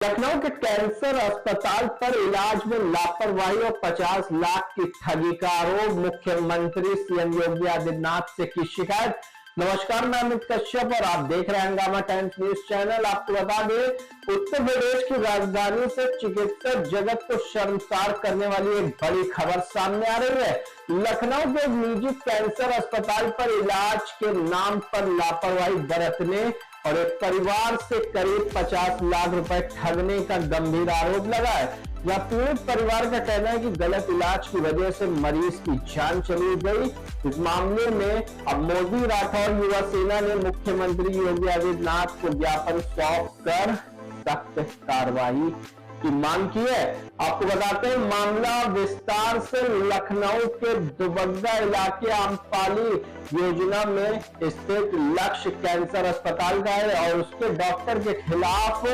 लखनऊ के कैंसर अस्पताल पर इलाज में लापरवाही और 50 लाख की ठगी का आरोप, मुख्यमंत्री सीएम योगी आदित्यनाथ से की शिकायत। नमस्कार, मैं अमित कश्यप और आप देख रहे हैं हंगामा टाइम्स न्यूज चैनल। आपको बता दें, उत्तर प्रदेश की राजधानी से चिकित्सा जगत को शर्मसार करने वाली एक बड़ी खबर सामने आ रही है। लखनऊ के निजी कैंसर अस्पताल पर इलाज के नाम पर लापरवाही बरतने और एक परिवार से करीब 50 लाख रुपए ठगने का गंभीर आरोप लगा है। यह पीड़ित परिवार का कहना है कि गलत इलाज की वजह से मरीज की जान चली गई। इस मामले में अब मोदी राठौर युवा सेना ने मुख्यमंत्री योगी आदित्यनाथ को ज्ञापन सौंप कर सख्त कार्रवाई की मांग की है। आपको बताते हैं, मामला विस्तार से लखनऊ के दुबग्गा इलाके आम्रपाली योजना में स्थित लक्ष्य कैंसर अस्पताल का है और उसके डॉक्टर के खिलाफ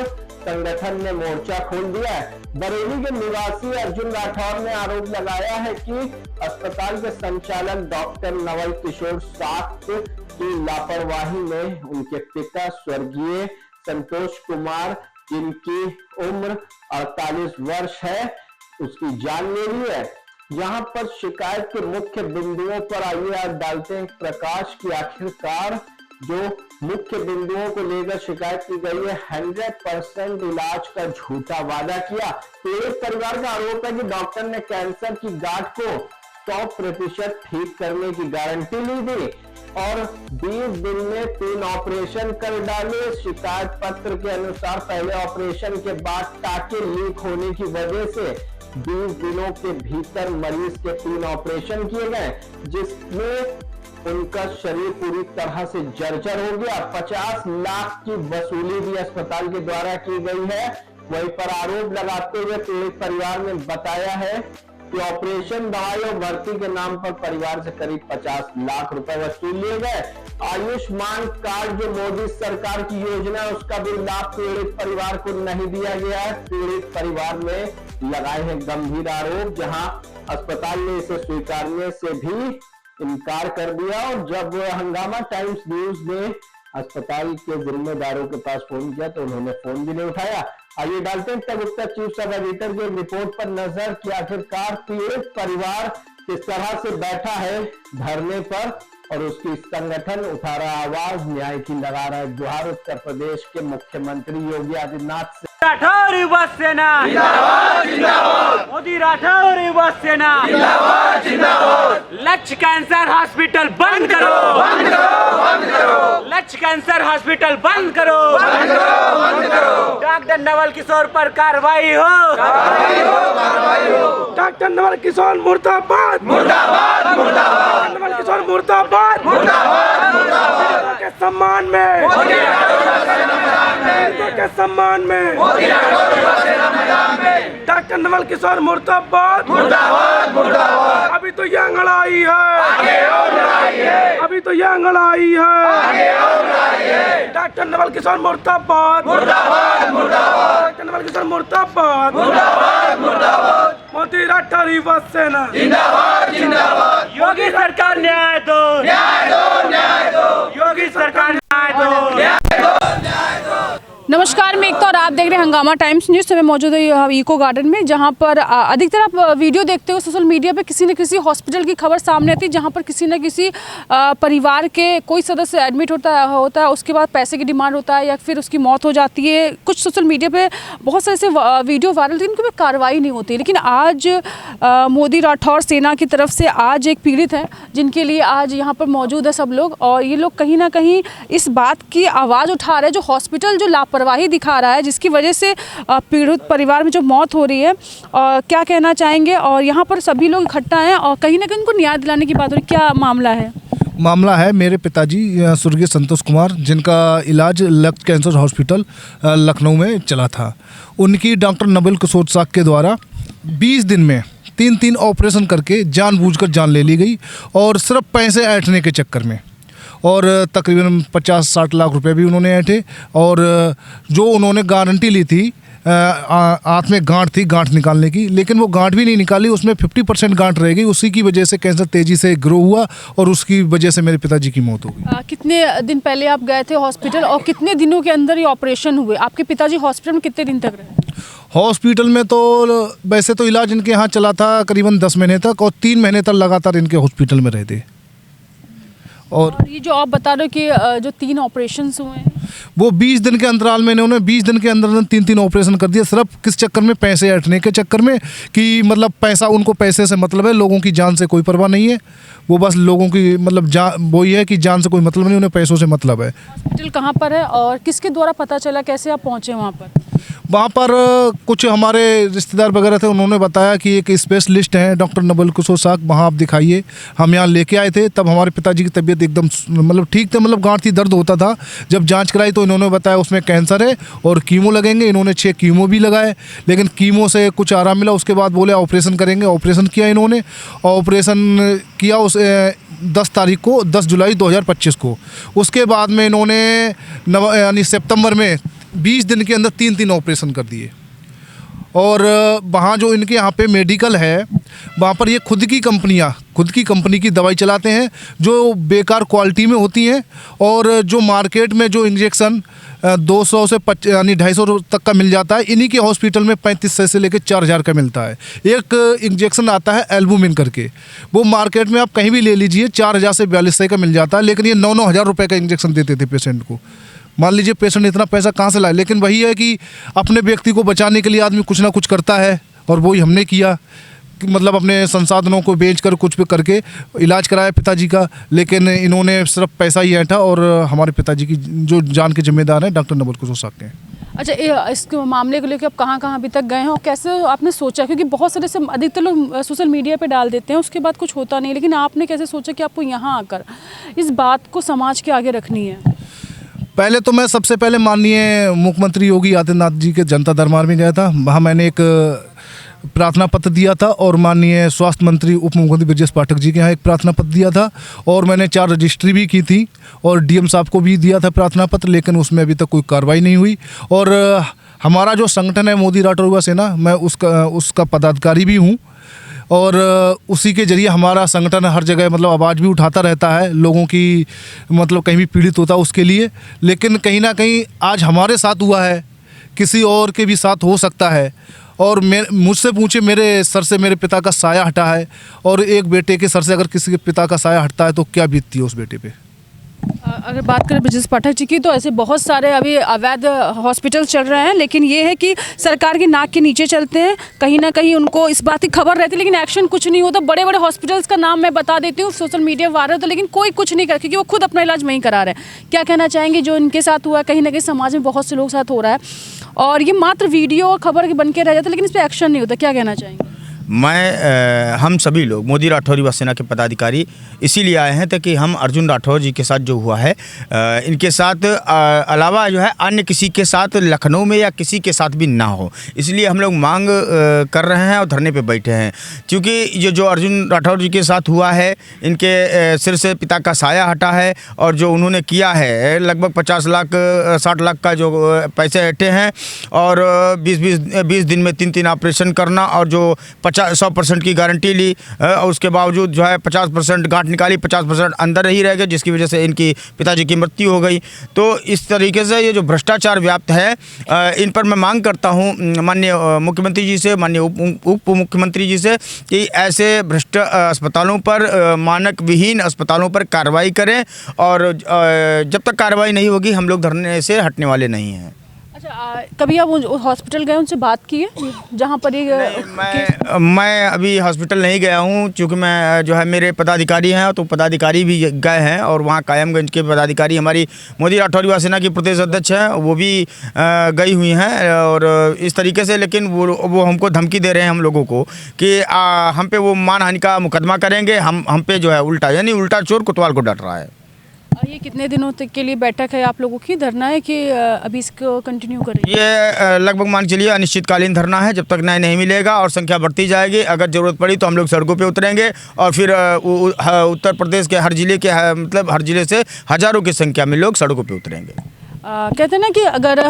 संगठन ने मोर्चा खोल दिया है। बरेली के निवासी अर्जुन राठौर ने आरोप लगाया है कि अस्पताल के संचालक डॉक्टर नवल किशोर साक्त की लापरवाही में उनके पिता स्वर्गीय संतोष कुमार, जिनकी उम्र 48 वर्ष है, उसकी जान ले ली है। यहाँ पर शिकायत के मुख्य बिंदुओं पर आइए आज डालते हैं प्रकाश की आखिरकार जो मुख्य बिंदुओं को लेकर शिकायत की गई है। 100% इलाज का झूठा वादा किया। पीड़ित परिवार का आरोप है कि डॉक्टर ने कैंसर की गांठ को 100% ठीक करने की गारंटी ली थी और 20 दिन में 3 ऑपरेशन कर डाले। शिकायत पत्र के अनुसार पहले ऑपरेशन के बाद टाके लीक होने की वजह से 20 दिनों के भीतर मरीज के 3 ऑपरेशन किए गए, जिसमें उनका शरीर पूरी तरह से जर्जर हो गया। 50 लाख की वसूली भी अस्पताल के द्वारा की गई है। वहीं पर आरोप लगाते हुए पीड़ित परिवार ने बताया है कि ऑपरेशन, दवाई और भर्ती के नाम पर परिवार से करीब 50 लाख रुपए वसूल लिए गए। आयुष्मान कार्ड जो मोदी सरकार की योजना है, उसका भी लाभ पीड़ित परिवार को नहीं दिया गया है। पीड़ित परिवार ने लगाए हैं गंभीर आरोप, जहां अस्पताल ने इसे स्वीकारने से भी इनकार कर दिया। और जब हंगामा टाइम्स न्यूज ने अस्पताल के जिम्मेदारों के पास फोन किया तो उन्होंने फोन भी नहीं उठाया। आइए डालते हैं तब उत्तर चीफ सब एडिटर की रिपोर्ट पर नजर कि आखिरकार पीड़ित परिवार किस तरह से बैठा है धरने पर और उसकी संगठन उठा रहा आवाज, न्याय की लगा रहा है गुहार। उत्तर प्रदेश के मुख्यमंत्री योगी आदित्यनाथ से राठौर युवा सेना जिंदाबाद जिंदाबाद, मोदी राठौर युवा सेना जिंदाबाद जिंदाबाद। लक्ष्य कैंसर हॉस्पिटल बंद करो, बंद करो, बंद करो। लक्ष्य कैंसर हॉस्पिटल बंद करो, बंद करो, बंद करो। डॉक्टर नवल किशोर पर कार्रवाई हो, कार्रवाई हो, कार्रवाई हो। डॉक्टर नवल किशोर मुर्दाबाद, मुर्दाबाद, मुर्दाबाद। नवल किशोर मुर्दाबाद, मुर्दाबाद, मुर्दाबाद। के सम्मान में मोदी राठौर सेना मैदान में, के सम्मान में मोदी राठौर सेना मैदान में। डॉक्टर नवल किशोर मुर्दाबाद, मुर्दाबाद, मुर्दाबाद। अभी तो यह लड़ाई है, आगे और लड़ाई है। अभी तो यह लड़ाई है, आगे और लड़ाई है। डॉक्टर नवल किशोर मुर्दाबाद, मुर्दाबाद, मुर्दाबाद। डॉक्टर नवल किशोर मुर्दाबाद, मुर्दाबाद, मुर्दाबाद। मोदी राठौर युवा सेना जिंदाबाद जिंदाबाद। योगी सरकार न्याय दो, न्याय दो, न्याय दो। योगी सरकार न्याय दो, न्याय दो, न्याय दो। नमस्कार, मैं एकता और आप देख रहे हैं हंगामा टाइम्स न्यूज़। मैं मौजूद है इको गार्डन में, जहां पर अधिकतर आप वीडियो देखते हो सोशल मीडिया पे किसी न किसी हॉस्पिटल की खबर सामने आती है जहां पर किसी न किसी परिवार के कोई सदस्य एडमिट होता है, उसके बाद पैसे की डिमांड होता है या फिर उसकी मौत हो जाती है। कुछ सोशल मीडिया पे बहुत सारे ऐसे वीडियो वायरल थे, उनकी भी कार्रवाई नहीं होती। लेकिन आज मोदी राठौर सेना की तरफ से आज एक पीड़ित है जिनके लिए आज यहाँ पर मौजूद है सब लोग, और ये लोग कहीं ना कहीं इस बात की आवाज़ उठा रहे हैं जो हॉस्पिटल जो लापरवाही दिखा रहा है, जिसकी वजह से पीड़ित परिवार में जो मौत हो रही है। और क्या कहना चाहेंगे, और यहाँ पर सभी लोग इकट्ठा हैं और कहीं ना कहीं उनको न्याय दिलाने की बात हो रही है। क्या मामला है? मामला है मेरे पिताजी स्वर्गीय संतोष कुमार, जिनका इलाज लक्ष्य कैंसर हॉस्पिटल लखनऊ में चला था। उनकी डॉक्टर नवल किशोर साक्त के द्वारा 20 दिन में 3 ऑपरेशन करके जानबूझकर जान ले ली गई और सिर्फ पैसे ऐंठने के चक्कर में, और तकरीबन 50-60 लाख रुपए भी उन्होंने ऐंठे। और जो उन्होंने गारंटी ली थी आंत में गांठ थी, गांठ निकालने की, लेकिन वो गांठ भी नहीं निकाली, उसमें 50% गांठ रह गई। उसी की वजह से कैंसर तेज़ी से ग्रो हुआ और उसकी वजह से मेरे पिताजी की मौत हो गई। कितने दिन पहले आप गए थे हॉस्पिटल और कितने दिनों के अंदर ये ऑपरेशन हुए? आपके पिताजी हॉस्पिटल में कितने दिन तक रहे? हॉस्पिटल में तो वैसे तो इलाज इनके यहाँ चला था करीबन 10 महीने तक, और 3 महीने तक लगातार इनके हॉस्पिटल में रहे थे। और ये जो आप बता रहे हो कि जो 3 ऑपरेशंस हुए हैं, वो 20 दिन के अंतराल में इन्होंने 20 दिन के अंदर 3 ऑपरेशन कर दिए, सिर्फ किस चक्कर में? पैसे ऐंठने के चक्कर में, कि मतलब पैसा, उनको पैसे से मतलब है, लोगों की जान से कोई परवाह नहीं है। वो बस लोगों की मतलब वही है कि जान से कोई मतलब नहीं, उन्हें पैसों से मतलब है। हॉस्पिटल कहाँ पर है और किसके द्वारा पता चला, कैसे आप पहुँचे वहाँ पर? वहाँ पर कुछ हमारे रिश्तेदार वगैरह थे, उन्होंने बताया कि एक स्पेशलिस्ट हैं डॉक्टर नबल किशोर साक, वहाँ आप दिखाइए। हम यहाँ लेके आए थे, तब हमारे पिताजी की तबीयत एकदम मतलब ठीक थे, मतलब गांठ थी, दर्द होता था। जब जांच कराई तो इन्होंने बताया उसमें कैंसर है और कीमो लगेंगे। इन्होंने 6 कीमो भी लगाए, लेकिन कीमो से कुछ आराम मिला। उसके बाद बोले ऑपरेशन करेंगे। ऑपरेशन किया इन्होंने, ऑपरेशन किया उस 10 तारीख को, 10 जुलाई 2025 को। उसके बाद में इन्होंने यानी सितंबर में 20 दिन के अंदर 3 ऑपरेशन कर दिए। और वहाँ जो इनके यहाँ पे मेडिकल है, वहाँ पर ये खुद की कंपनी की दवाई चलाते हैं, जो बेकार क्वालिटी में होती हैं। और जो मार्केट में जो इंजेक्शन 200 से यानी 250 तक का मिल जाता है, इन्हीं के हॉस्पिटल में 3500 से लेकर 4000 का मिलता है। एक इंजेक्शन आता है एल्बुमिन करके, वो मार्केट में आप कहीं भी ले लीजिए 4000 से 4200 का मिल जाता है, लेकिन ये 9-9 हज़ार रुपये का इंजेक्शन देते थे पेशेंट को। मान लीजिए पेशेंट इतना पैसा कहाँ से लाए, लेकिन वही है कि अपने व्यक्ति को बचाने के लिए आदमी कुछ ना कुछ करता है, और वही हमने किया कि मतलब अपने संसाधनों को बेचकर कुछ भी करके इलाज कराया पिताजी का। लेकिन इन्होंने सिर्फ पैसा ही ऐंठा, और हमारे पिताजी की जो जान के जिम्मेदार हैं डॉक्टर नबल किशोर साक हैं। अच्छा, इस मामले को लेकर आप कहाँ अभी तक गए हैं और कैसे आपने सोचा? क्योंकि बहुत सारे से अधिकतर लोग सोशल मीडिया पे डाल देते हैं, उसके बाद कुछ होता नहीं, लेकिन आपने कैसे सोचा कि आपको यहाँ आकर इस बात को समाज के आगे रखनी है? पहले तो मैं सबसे पहले माननीय मुख्यमंत्री योगी आदित्यनाथ जी के जनता दरबार में गया था। वहाँ मैंने एक प्रार्थना पत्र दिया था, और माननीय स्वास्थ्य मंत्री उप मुख्यमंत्री ब्रजेश पाठक जी के यहाँ एक प्रार्थना पत्र दिया था, और मैंने 4 रजिस्ट्री भी की थी, और डीएम साहब को भी दिया था प्रार्थना पत्र, लेकिन उसमें अभी तक कोई कार्रवाई नहीं हुई। और हमारा जो संगठन है मोदी राठौर युवा सेना, मैं उसका पदाधिकारी भी हूँ, और उसी के जरिए हमारा संगठन हर जगह मतलब आवाज़ भी उठाता रहता है लोगों की, मतलब कहीं भी पीड़ित होता है उसके लिए। लेकिन कहीं ना कहीं आज हमारे साथ हुआ है, किसी और के भी साथ हो सकता है। और मुझसे पूछे, मेरे सर से मेरे पिता का साया हटा है, और एक बेटे के सर से अगर किसी के पिता का साया हटता है तो क्या बीतती है उस बेटे पे। अगर बात करें ब्रजेश पाठक जी की, तो ऐसे बहुत सारे अभी अवैध हॉस्पिटल चल रहे हैं, लेकिन ये है कि सरकार की नाक के नीचे चलते हैं। कहीं ना कहीं उनको इस बात की खबर रहती है, लेकिन एक्शन कुछ नहीं होता। बड़े बड़े हॉस्पिटल्स का नाम मैं बता देती हूँ, सोशल मीडिया वायरल होता, लेकिन कोई कुछ नहीं कर, क्योंकि वो खुद अपना इलाज वहीं करा रहे हैं। क्या कहना चाहेंगे जो इनके साथ हुआ है? कहीं ना कहीं समाज में बहुत से लोग साथ हो रहा है, और ये मात्र वीडियो और खबर बन के रह जाता है, लेकिन इस पर एक्शन नहीं होता। क्या कहना चाहेंगे? हम सभी लोग मोदी राठौर युवा सेना के पदाधिकारी इसीलिए आए हैं ताकि हम अर्जुन राठौर जी के साथ जो हुआ है, इनके साथ अलावा जो है अन्य किसी के साथ लखनऊ में या किसी के साथ भी ना हो, इसलिए हम लोग मांग कर रहे हैं और धरने पे बैठे हैं। क्योंकि ये जो अर्जुन राठौर जी के साथ हुआ है, इनके सिर से पिता का साया हटा है, और जो उन्होंने किया है लगभग 50 लाख 60 लाख का जो पैसे हटे हैं, और 20 दिन में 3 ऑपरेशन करना, और जो 100% की गारंटी ली, और उसके बावजूद जो है 50% गांठ निकाली, 50% अंदर ही रह गए, जिसकी वजह से इनकी पिताजी की मृत्यु हो गई। तो इस तरीके से ये जो भ्रष्टाचार व्याप्त है, इन पर मैं मांग करता हूँ माननीय मुख्यमंत्री जी से, माननीय उप मुख्यमंत्री जी से, कि ऐसे भ्रष्ट अस्पतालों पर, मानक विहीन अस्पतालों पर कार्रवाई करें, और जब तक कार्रवाई नहीं होगी हम लोग धरने से हटने वाले नहीं हैं। अच्छा, कभी आप हॉस्पिटल गए, उनसे बात की है जहाँ पर ये? मैं अभी हॉस्पिटल नहीं गया हूँ, क्योंकि मैं जो है मेरे पदाधिकारी हैं, तो पदाधिकारी भी गए हैं, और वहाँ कायमगंज के पदाधिकारी हमारी मोदी राठौर युवा सेना की प्रदेश अध्यक्ष हैं, वो भी गई हुई हैं, और इस तरीके से। लेकिन वो हमको धमकी दे रहे हैं हम लोगों को कि हम पे वो मानहानि का मुकदमा करेंगे, हम पे जो है उल्टा, यानी उल्टा चोर कोतवाल को डांट रहा है। ये कितने दिनों तक के लिए बैठक है आप लोगों की, धरना है, कि अभी इसको कंटिन्यू करेंगे? ये लगभग मान चलिए अनिश्चितकालीन धरना है, जब तक न्याय नहीं मिलेगा, और संख्या बढ़ती जाएगी। अगर ज़रूरत पड़ी तो हम लोग सड़कों पे उतरेंगे, और फिर उत्तर प्रदेश के हर जिले के मतलब हर जिले से हज़ारों की संख्या में लोग सड़कों पे उतरेंगे। कहते हैं ना कि अगर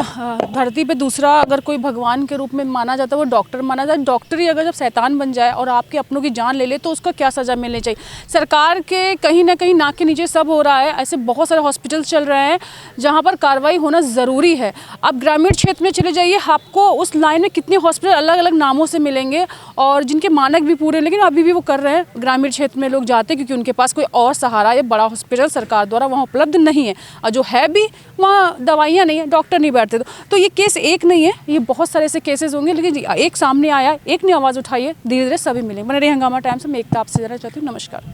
धरती पे दूसरा अगर कोई भगवान के रूप में माना जाता है वो डॉक्टर माना जाता है। डॉक्टर ही अगर जब शैतान बन जाए और आपके अपनों की जान ले ले तो उसका क्या सज़ा मिलनी चाहिए। सरकार के कहीं ना कहीं नाक के नीचे सब हो रहा है। ऐसे बहुत सारे हॉस्पिटल चल रहे हैं जहाँ पर कार्रवाई होना ज़रूरी है। आप ग्रामीण क्षेत्र में चले जाइए, आपको उस लाइन में कितने हॉस्पिटल अलग अलग नामों से मिलेंगे और जिनके मानक भी पूरे, लेकिन अभी भी वो कर रहे हैं। ग्रामीण क्षेत्र में लोग जाते हैं क्योंकि उनके पास कोई और सहारा या बड़ा हॉस्पिटल सरकार द्वारा वहाँ उपलब्ध नहीं है, और जो है भी वहाँ दवाइयाँ नहीं है, डॉक्टर नहीं बैठते। तो ये केस एक नहीं है, ये बहुत सारे ऐसे केसेस होंगे, लेकिन एक सामने आया, एक ने आवाज़ उठाई है, धीरे धीरे सभी मिलेंगे। बने रहिए हंगामा टाइम्स में। मैं एकता आपसे जरा चाहती हूँ। नमस्कार।